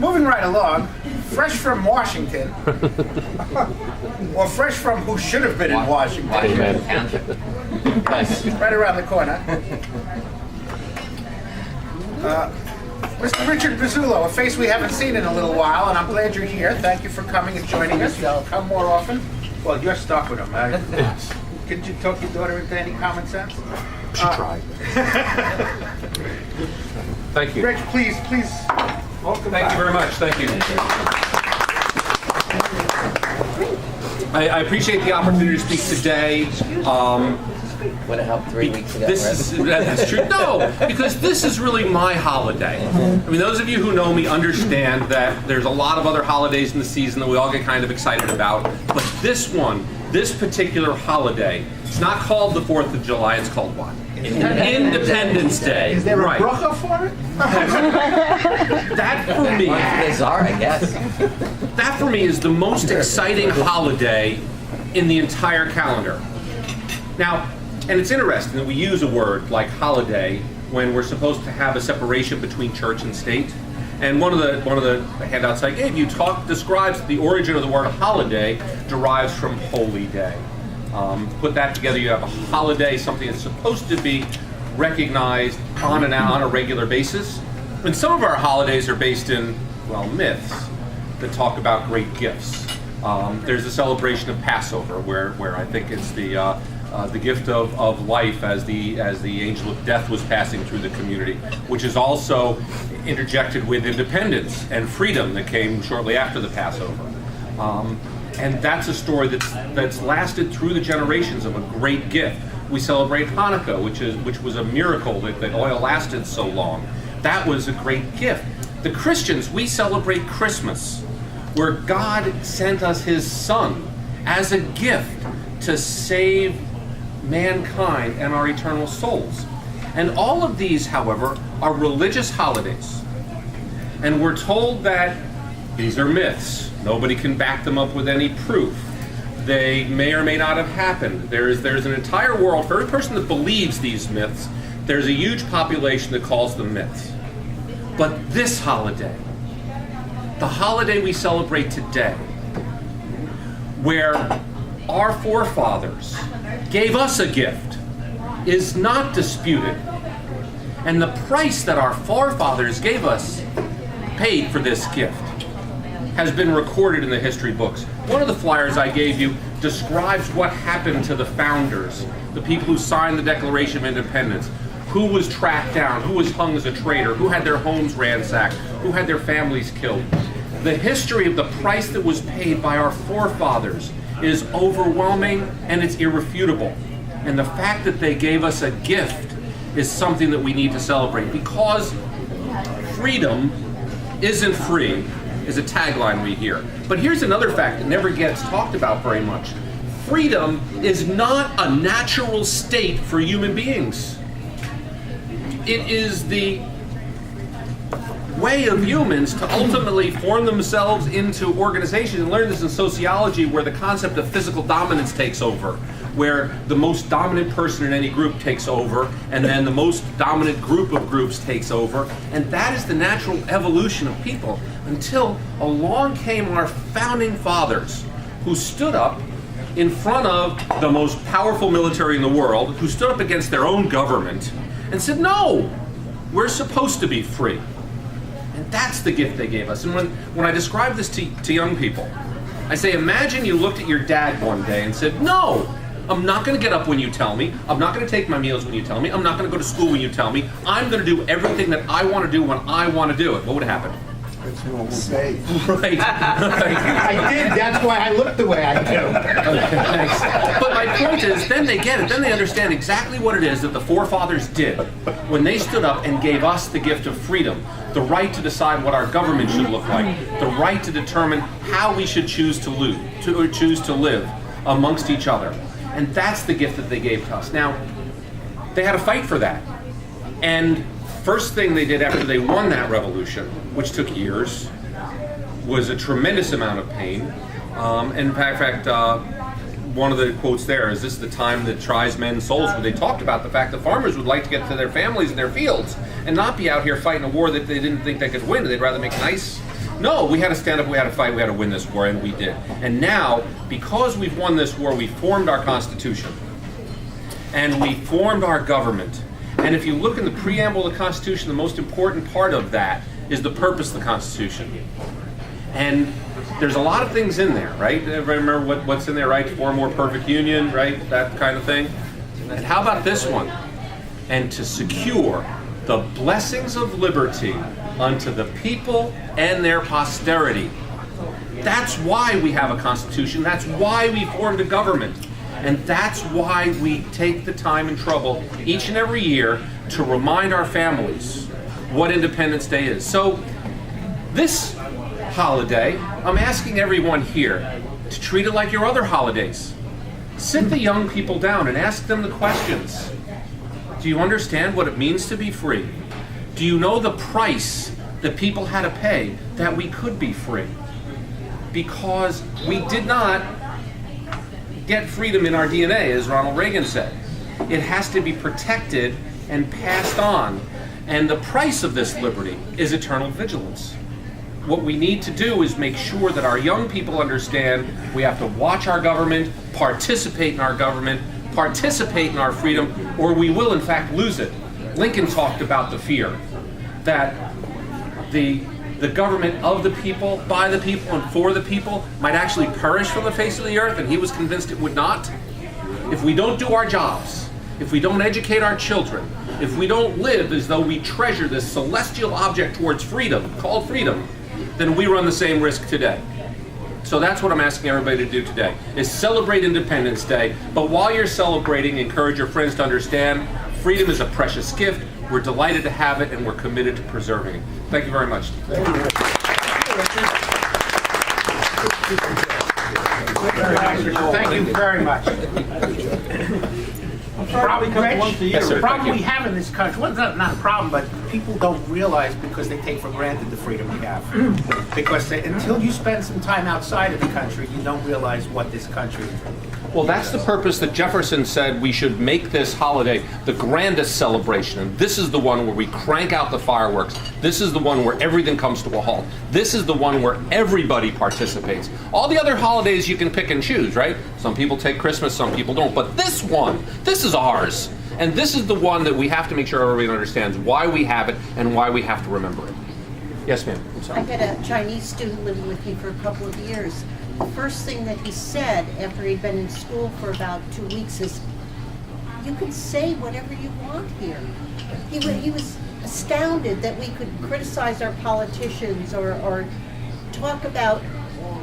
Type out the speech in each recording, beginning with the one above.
moving right along, fresh from Washington, or fresh from who should have been in Washington. Yes, right around the corner. Mr. Richard Pezzullo, a face we haven't seen in a little while, and I'm glad you're here. Thank you for coming and joining us. You'll come more often. Well, you're stuck with him. Yes. Could you talk your daughter into any common sense? She tried. Thank you. Rich, please, welcome Thank you very much. Thank you. I appreciate the opportunity to speak today. Would have helped 3 weeks ago. That's true. No, because this is really my holiday. I mean, those of you who know me understand that there's a lot of other holidays in the season that we all get kind of excited about. But this one, this particular holiday, it's not called the 4th of July, it's called what? Independence Day. Is there a bracha for it? That for me, Bizarre, I guess. that for me is the most exciting holiday in the entire calendar. Now, and it's interesting that we use a word like holiday when we're supposed to have a separation between church and state. And one of the handouts I gave you describes the origin of the word holiday derives from holy day. Put that together, you have a holiday, something that's supposed to be recognized on a regular basis. And some of our holidays are based in, well, myths that talk about great gifts. There's a celebration of Passover where I think it's the gift of life as the angel of death was passing through the community, which is also interjected with independence and freedom that came shortly after the Passover. And that's a story that's lasted through the generations of a great gift. We celebrate Hanukkah, which was a miracle that oil lasted so long. That was a great gift. The Christians, we celebrate Christmas, where God sent us His Son as a gift to save mankind and our eternal souls. And all of these, however, are religious holidays. And we're told that these are myths. Nobody can back them up with any proof. They may or may not have happened. There's an entire world, for every person that believes these myths, there's a huge population that calls them myths. But this holiday, the holiday we celebrate today, where our forefathers gave us a gift, is not disputed. And the price that our forefathers paid for this gift has been recorded in the history books. One of the flyers I gave you describes what happened to the founders, the people who signed the Declaration of Independence, who was tracked down, who was hung as a traitor, who had their homes ransacked, who had their families killed. The history of the price that was paid by our forefathers is overwhelming and it's irrefutable. And the fact that they gave us a gift is something that we need to celebrate, because freedom isn't free is a tagline we hear. But here's another fact that never gets talked about very much. Freedom is not a natural state for human beings. It is the way of humans to ultimately form themselves into organizations. And learn this in sociology, where the concept of physical dominance takes over, where the most dominant person in any group takes over, and then the most dominant group of groups takes over. And that is the natural evolution of people, until along came our founding fathers, who stood up in front of the most powerful military in the world, who stood up against their own government and said, no, we're supposed to be free. And that's the gift they gave us. And when I describe this to young people, I say, imagine you looked at your dad one day and said, no, I'm not going to get up when you tell me. I'm not going to take my meals when you tell me. I'm not going to go to school when you tell me. I'm going to do everything that I want to do when I want to do it. What would happen? Say. Right. I did. That's why I look the way I do. Okay, thanks. But my point is, then they get it. Then they understand exactly what it is that the forefathers did when they stood up and gave us the gift of freedom, the right to decide what our government should look like, the right to determine how we should choose to live amongst each other. And that's the gift that they gave to us. Now, they had to fight for that. And first thing they did after they won that revolution, which took years, was a tremendous amount of pain. And in fact, one of the quotes there is, this is the time that tries men's souls, where they talked about the fact that farmers would like to get to their families in their fields and not be out here fighting a war that they didn't think they could win. They'd rather make nice No, we had to stand up, we had to fight, we had to win this war, and we did. And now, because we've won this war, we formed our Constitution. And we formed our government. And if you look in the preamble of the Constitution, the most important part of that is the purpose of the Constitution. And there's a lot of things in there, right? Everybody remember what's in there, right? For a more perfect union, right? That kind of thing. And how about this one? And to secure the blessings of liberty unto the people and their posterity. That's why we have a Constitution. That's why we formed a government. And that's why we take the time and trouble each and every year to remind our families what Independence Day is. So this holiday, I'm asking everyone here to treat it like your other holidays. Sit the young people down and ask them the questions. Do you understand what it means to be free? Do you know the price that people had to pay that we could be free? Because we did not get freedom in our DNA, as Ronald Reagan said. It has to be protected and passed on. And the price of this liberty is eternal vigilance. What we need to do is make sure that our young people understand we have to watch our government, participate in our government, participate in our freedom, or we will in fact lose it. Lincoln talked about the fear that the government of the people, by the people, and for the people might actually perish from the face of the earth, and he was convinced it would not. If we don't do our jobs, if we don't educate our children, if we don't live as though we treasure this celestial object towards freedom, called freedom, then we run the same risk today. So that's what I'm asking everybody to do today, is celebrate Independence Day, but while you're celebrating, encourage your friends to understand freedom is a precious gift. We're delighted to have it, and we're committed to preserving it. Thank you very much. Thank you very much. The problem we have in this country, well, it's not a problem, but people don't realize because they take for granted the freedom we have. Because until you spend some time outside of the country, you don't realize what this country is. Well, that's the purpose that Jefferson said we should make this holiday the grandest celebration. And this is the one where we crank out the fireworks. This is the one where everything comes to a halt. This is the one where everybody participates. All the other holidays you can pick and choose, right? Some people take Christmas, some people don't. But this one, this is ours. And this is the one that we have to make sure everybody understands why we have it and why we have to remember it. Yes, ma'am. I'm sorry. I had a Chinese student living with me for a couple of years. The first thing that he said after he'd been in school for about 2 weeks is, "You can say whatever you want here." He was astounded that we could criticize our politicians or talk about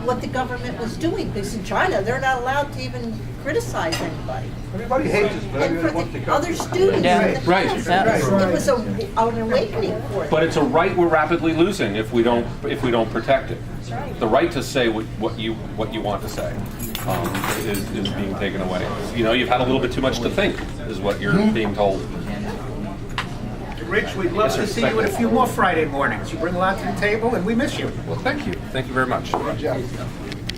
what the government was doing. Because in China, they're not allowed to even criticize anybody. Everybody hates us, but And everybody for wants to the come. other students Yeah. in the Right. class, it was an awakening for them. But it's a right we're rapidly losing if we don't protect it. The right to say what you want to say is being taken away. You know, you've had a little bit too much to think, is what you're being told. Rich, we'd love Yes, sir. to see you at a few more Friday mornings. You bring a lot to the table, and we miss you. Well, thank you. Thank you very much. Good job.